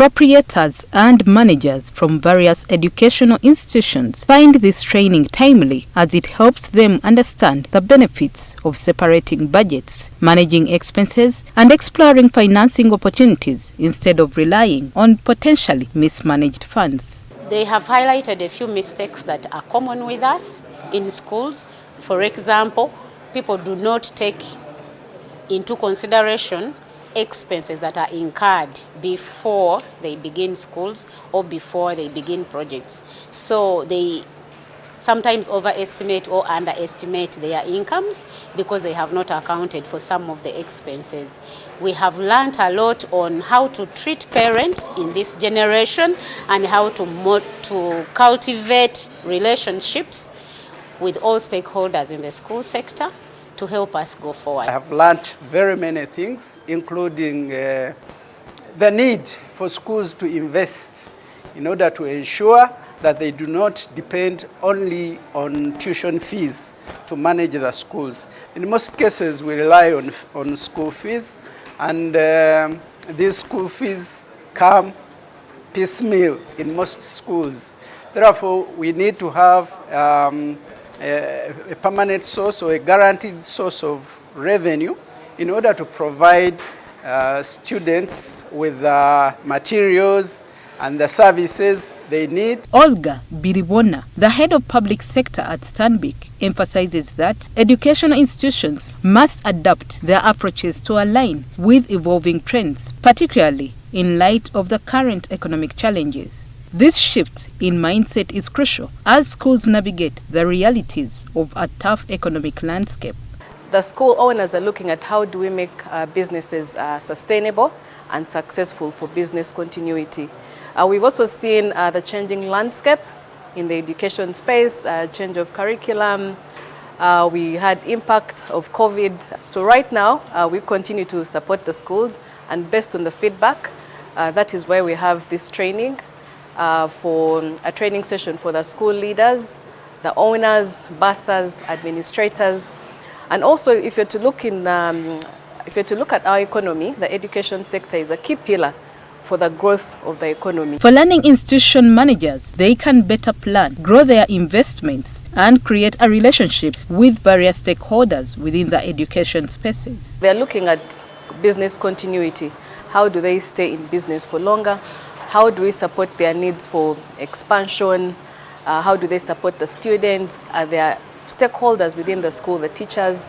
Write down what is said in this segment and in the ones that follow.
Proprietors and managers from various educational institutions find this training timely as it helps them understand the benefits of separating budgets, managing expenses, and exploring financing opportunities instead of relying on potentially mismanaged funds. They have highlighted a few mistakes that are common with us in schools. For example, people do not take into consideration expenses that are incurred before they begin schools or before they begin projects. So they sometimes overestimate or underestimate their incomes because they have not accounted for some of the expenses. We have learned a lot on how to treat parents in this generation and how to cultivate relationships with all stakeholders in the school sector to help us go forward. I have learned very many things, including the need for schools to invest in order to ensure that they do not depend only on tuition fees to manage the schools. In most cases, we rely on school fees, and these school fees come piecemeal in most schools. Therefore, we need to have a permanent source or a guaranteed source of revenue in order to provide students with materials and the services they need. Olga Biribonwa, the head of public sector at Stanbic, emphasizes that educational institutions must adapt their approaches to align with evolving trends, particularly in light of the current economic challenges. This shift in mindset is crucial as schools navigate the realities of a tough economic landscape. The school owners are looking at how do we make businesses sustainable and successful for business continuity. We've also seen the changing landscape in the education space, change of curriculum. We had impact of COVID. So right now, we continue to support the schools, and based on the feedback, that is why we have this training for a training session for the school leaders, the owners, bursars, administrators. And also, if you're to look at our economy, the education sector is a key pillar for the growth of the economy. For learning institution managers, they can better plan, grow their investments, and create a relationship with various stakeholders within the education spaces. They're looking at business continuity. How do they stay in business for longer? How do we support their needs for expansion? How do they support the students? Their stakeholders within the school, the teachers.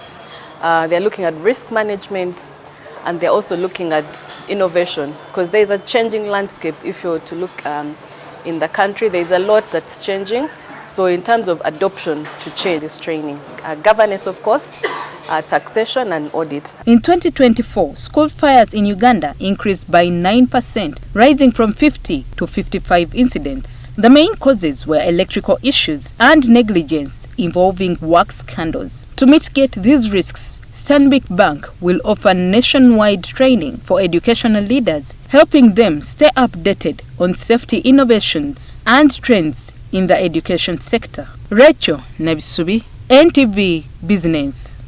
They're looking at risk management, and they're also looking at innovation, because there's a changing landscape. If you're to look in the country, there's a lot that's changing. So in terms of adoption to change this training, governance, of course, taxation and audit. In 2024, school fires in Uganda increased by 9%, rising from 50 to 55 incidents. The main causes were electrical issues and negligence involving work scandals. To mitigate these risks, Stanbic Bank will offer nationwide training for educational leaders, helping them stay updated on safety innovations and trends in the education sector. Racheal Nabisubi, NTV Business.